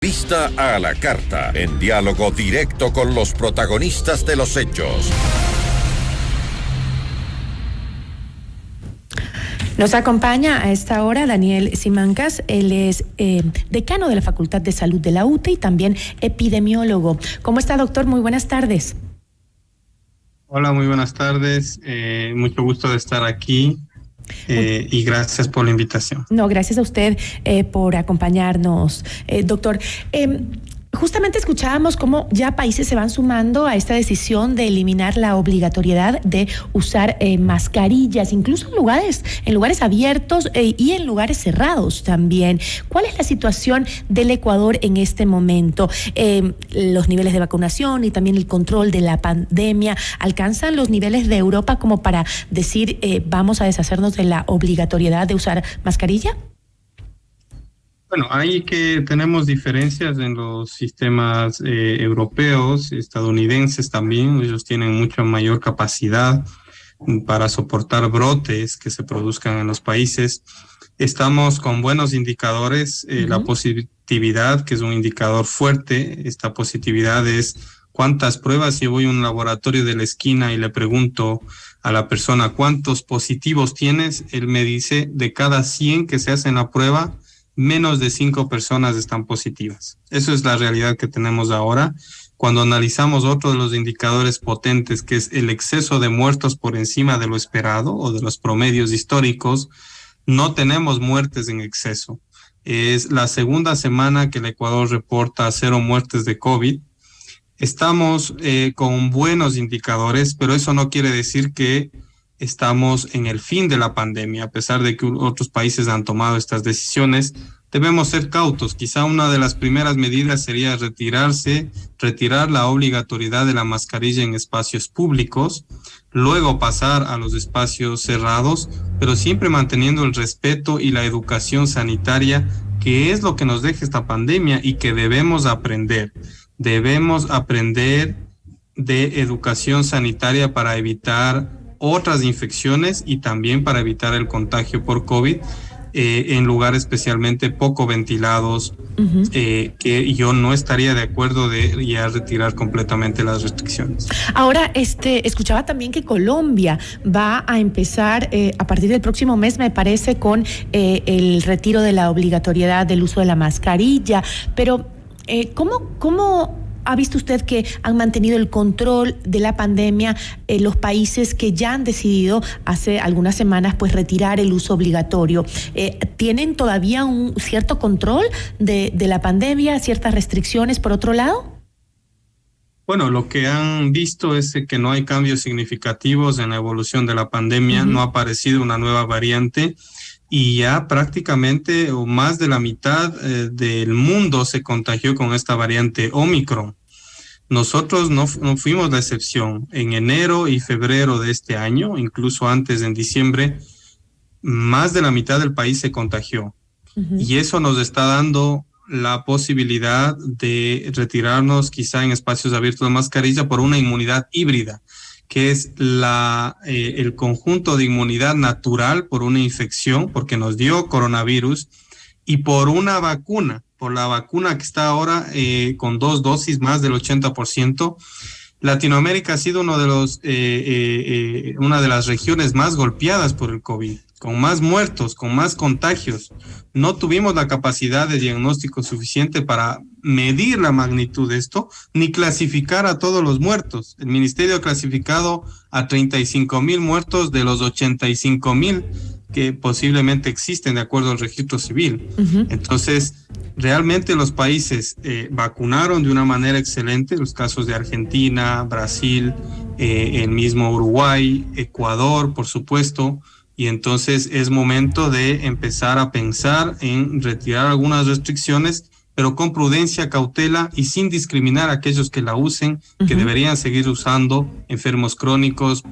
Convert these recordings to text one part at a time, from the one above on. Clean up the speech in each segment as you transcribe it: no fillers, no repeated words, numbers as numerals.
Vista a la carta, en diálogo directo con los protagonistas de los hechos. Nos acompaña a esta hora Daniel Simancas. Él es decano de la Facultad de Salud de la UTE y también epidemiólogo. ¿Cómo está, doctor? Muy buenas tardes. Hola, muy buenas tardes. Mucho gusto de estar aquí. Y gracias por la invitación. No, gracias a usted por acompañarnos, doctor. Justamente escuchábamos cómo ya países se van sumando a esta decisión de eliminar la obligatoriedad de usar mascarillas, incluso en lugares abiertos y en lugares cerrados también. ¿Cuál es la situación del Ecuador en este momento? Los niveles de vacunación y también el control de la pandemia, ¿alcanzan los niveles de Europa como para decir vamos a deshacernos de la obligatoriedad de usar mascarilla? Bueno, tenemos diferencias en los sistemas europeos, estadounidenses también. Ellos tienen mucha mayor capacidad para soportar brotes que se produzcan en los países. Estamos con buenos indicadores. La positividad, que es un indicador fuerte, esta positividad es cuántas pruebas. Si voy a un laboratorio de la esquina y le pregunto a la persona cuántos positivos tienes, él me dice de cada 100 que se hacen la prueba, menos de 5 personas están positivas. Eso es la realidad que tenemos ahora. Cuando analizamos otro de los indicadores potentes, que es el exceso de muertos por encima de lo esperado o de los promedios históricos, no tenemos muertes en exceso. Es la segunda semana que el Ecuador reporta 0 muertes de COVID. Estamos con buenos indicadores, pero eso no quiere decir que estamos en el fin de la pandemia. A pesar de que otros países han tomado estas decisiones, debemos ser cautos. Quizá una de las primeras medidas sería retirar la obligatoriedad de la mascarilla en espacios públicos, luego pasar a los espacios cerrados, pero siempre manteniendo el respeto y la educación sanitaria, que es lo que nos deja esta pandemia y que debemos aprender. Debemos aprender de educación sanitaria para evitar otras infecciones y también para evitar el contagio por COVID en lugares especialmente poco ventilados, que yo no estaría de acuerdo de ya retirar completamente las restricciones. Ahora, escuchaba también que Colombia va a empezar a partir del próximo mes, me parece, con el retiro de la obligatoriedad del uso de la mascarilla, pero ¿cómo ha visto usted que han mantenido el control de la pandemia los países que ya han decidido hace algunas semanas retirar el uso obligatorio? ¿Tienen todavía un cierto control de la pandemia, ciertas restricciones por otro lado? Bueno, lo que han visto es que no hay cambios significativos en la evolución de la pandemia, no ha aparecido una nueva variante y ya prácticamente o más de la mitad del mundo se contagió con esta variante Omicron. Nosotros no fuimos la excepción. En enero y febrero de este año, incluso antes en diciembre, más de la mitad del país se contagió. Y eso nos está dando la posibilidad de retirarnos quizá en espacios abiertos de mascarilla por una inmunidad híbrida, que es el conjunto de inmunidad natural por una infección, porque nos dio coronavirus, y por una vacuna, por la vacuna que está ahora con 2 dosis, más del 80%. Latinoamérica ha sido una de las regiones más golpeadas por el COVID, con más muertos, con más contagios. No tuvimos la capacidad de diagnóstico suficiente para medir la magnitud de esto, ni clasificar a todos los muertos. El ministerio ha clasificado a 35,000 muertos de los 85,000 que posiblemente existen de acuerdo al registro civil. Entonces, realmente los países vacunaron de una manera excelente, los casos de Argentina, Brasil, el mismo Uruguay, Ecuador, por supuesto, y entonces es momento de empezar a pensar en retirar algunas restricciones, pero con prudencia, cautela y sin discriminar a aquellos que la usen, que deberían seguir usando, enfermos crónicos,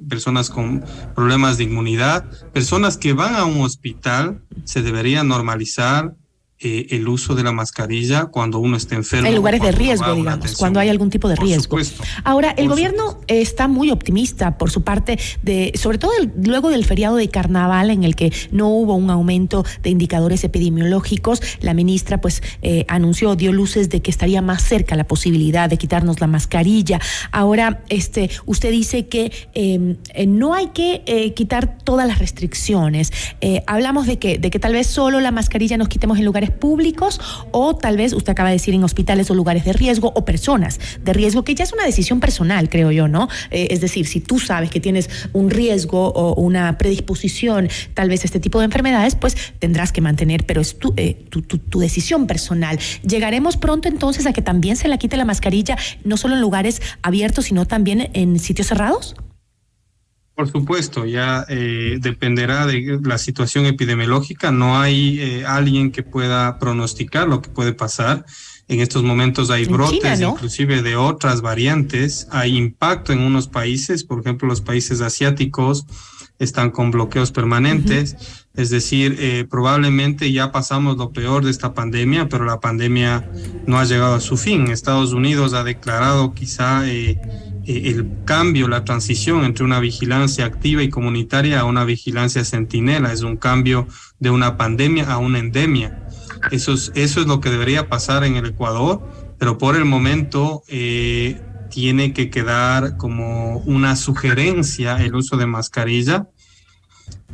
personas con problemas de inmunidad, personas que van a un hospital, se debería normalizar el uso de la mascarilla cuando uno está enfermo. En lugares de riesgo, digamos, cuando hay algún tipo de riesgo. Ahora, el gobierno está muy optimista por su parte, sobre todo luego del feriado de carnaval en el que no hubo un aumento de indicadores epidemiológicos. La ministra dio luces de que estaría más cerca la posibilidad de quitarnos la mascarilla. Ahora, usted dice que no hay que quitar todas las restricciones. Hablamos de que tal vez solo la mascarilla nos quitemos en lugares públicos, o tal vez usted acaba de decir en hospitales o lugares de riesgo o personas de riesgo, que ya es una decisión personal, creo yo, ¿no? Es decir, si tú sabes que tienes un riesgo o una predisposición tal vez a este tipo de enfermedades, pues tendrás que mantener, pero es tu decisión personal. ¿Llegaremos pronto entonces a que también se la quite la mascarilla, no solo en lugares abiertos, sino también en sitios cerrados? Por supuesto, ya dependerá de la situación epidemiológica. No hay alguien que pueda pronosticar lo que puede pasar. En estos momentos hay brotes, China, ¿no?, inclusive de otras variantes. Hay impacto en unos países, por ejemplo, los países asiáticos están con bloqueos permanentes. Es decir, probablemente ya pasamos lo peor de esta pandemia, pero la pandemia no ha llegado a su fin. Estados Unidos ha declarado quizá el cambio, la transición entre una vigilancia activa y comunitaria a una vigilancia centinela. Es un cambio de una pandemia a una endemia. Eso es lo que debería pasar en el Ecuador, pero por el momento tiene que quedar como una sugerencia el uso de mascarilla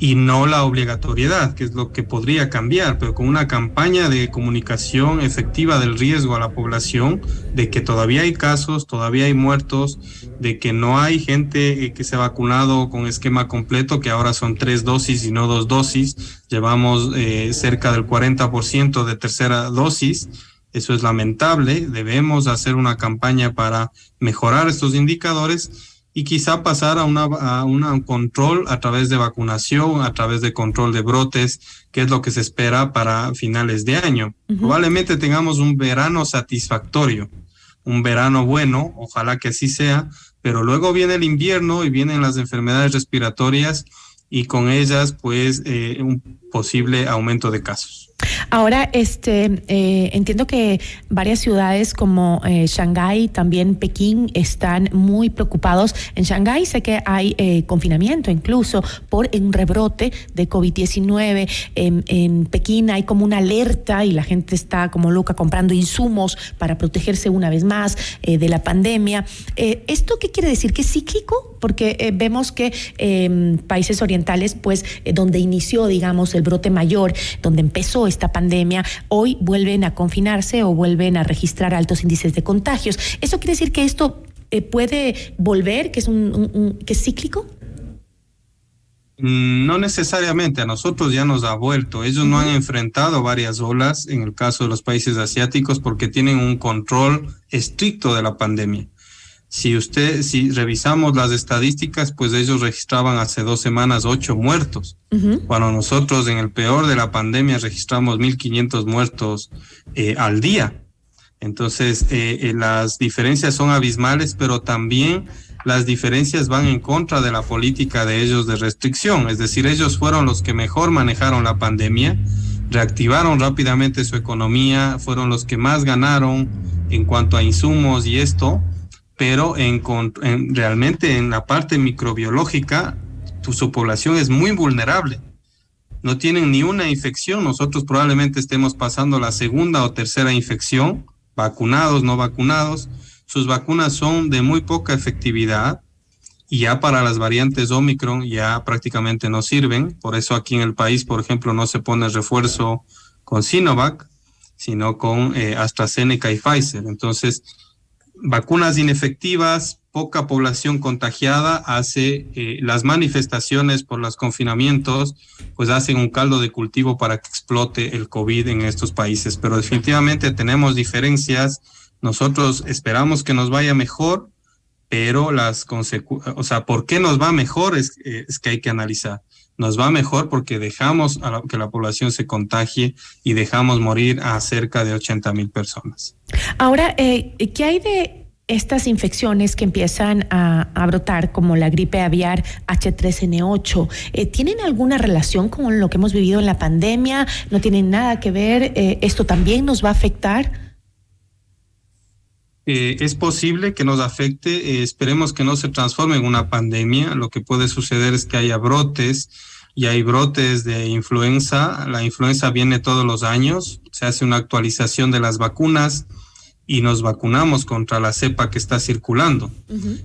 y no la obligatoriedad, que es lo que podría cambiar, pero con una campaña de comunicación efectiva del riesgo a la población, de que todavía hay casos, todavía hay muertos, de que no hay gente que se ha vacunado con esquema completo, que ahora son 3 dosis y no 2 dosis, llevamos cerca del 40% de tercera dosis. Eso es lamentable. Debemos hacer una campaña para mejorar estos indicadores y quizá pasar a un control a través de vacunación, a través de control de brotes, que es lo que se espera para finales de año. Probablemente tengamos un verano satisfactorio, un verano bueno, ojalá que así sea, pero luego viene el invierno y vienen las enfermedades respiratorias y con ellas pues un posible aumento de casos. Ahora, entiendo que varias ciudades como Shanghái, también Pekín, están muy preocupados. En Shanghái sé que hay confinamiento incluso por un rebrote de COVID-19. En Pekín hay como una alerta y la gente está como loca comprando insumos para protegerse una vez más de la pandemia. ¿Esto qué quiere decir? ¿Que es cíclico? Porque vemos que países orientales, pues donde inició, digamos, el brote mayor, donde empezó esta pandemia, hoy vuelven a confinarse o vuelven a registrar altos índices de contagios. ¿Eso quiere decir que esto puede volver, que es que es cíclico? No necesariamente, a nosotros ya nos ha vuelto. Ellos no han enfrentado varias olas en el caso de los países asiáticos porque tienen un control estricto de la pandemia. Si revisamos las estadísticas, pues ellos registraban hace 2 semanas 8 muertos. Cuando nosotros en el peor de la pandemia registramos 1.500 muertos al día. Entonces, las diferencias son abismales, pero también las diferencias van en contra de la política de ellos de restricción. Es decir, ellos fueron los que mejor manejaron la pandemia, reactivaron rápidamente su economía, fueron los que más ganaron en cuanto a insumos y esto, pero realmente en la parte microbiológica, su población es muy vulnerable. No tienen ni una infección. Nosotros probablemente estemos pasando la 2ª o 3ª infección, vacunados, no vacunados. Sus vacunas son de muy poca efectividad y ya para las variantes Omicron ya prácticamente no sirven. Por eso aquí en el país, por ejemplo, no se pone refuerzo con Sinovac, sino con AstraZeneca y Pfizer. Entonces, vacunas inefectivas, poca población contagiada, hace las manifestaciones por los confinamientos, pues hacen un caldo de cultivo para que explote el COVID en estos países. Pero definitivamente tenemos diferencias. Nosotros esperamos que nos vaya mejor, pero ¿por qué nos va mejor? Es que hay que analizar. Nos va mejor porque dejamos que la población se contagie y dejamos morir a cerca de 80,000 personas. Ahora, ¿qué hay de estas infecciones que empiezan a brotar, como la gripe aviar H3N8, ¿tienen alguna relación con lo que hemos vivido en la pandemia? ¿No tienen nada que ver? ¿Esto también nos va a afectar? Es posible que nos afecte, esperemos que no se transforme en una pandemia. Lo que puede suceder es que haya brotes, y hay brotes de influenza. La influenza viene todos los años, se hace una actualización de las vacunas y nos vacunamos contra la cepa que está circulando.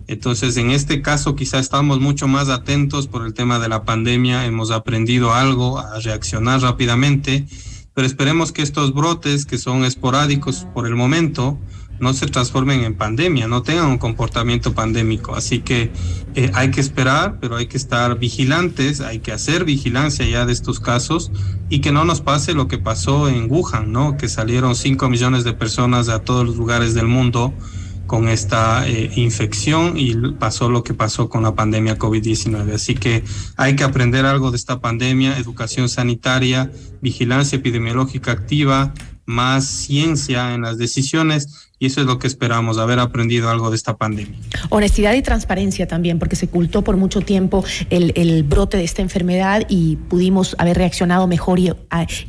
Entonces, en este caso, quizá estamos mucho más atentos por el tema de la pandemia, hemos aprendido algo a reaccionar rápidamente, pero esperemos que estos brotes, que son esporádicos por el momento, no se transformen en pandemia, no tengan un comportamiento pandémico. Así que hay que esperar, pero hay que estar vigilantes, hay que hacer vigilancia ya de estos casos y que no nos pase lo que pasó en Wuhan, ¿no? Que salieron 5 millones de personas a todos los lugares del mundo con esta infección y pasó lo que pasó con la pandemia COVID-19. Así que hay que aprender algo de esta pandemia, educación sanitaria, vigilancia epidemiológica activa, más ciencia en las decisiones, y eso es lo que esperamos, haber aprendido algo de esta pandemia. Honestidad y transparencia también, porque se ocultó por mucho tiempo el brote de esta enfermedad y pudimos haber reaccionado mejor y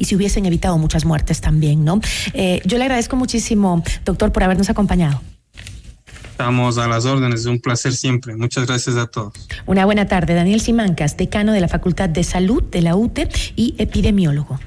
se hubiesen evitado muchas muertes también, ¿no? Yo le agradezco muchísimo, doctor, por habernos acompañado. Estamos a las órdenes, es un placer siempre. Muchas gracias a todos. Una buena tarde. Daniel Simancas, decano de la Facultad de Salud de la UTE y epidemiólogo.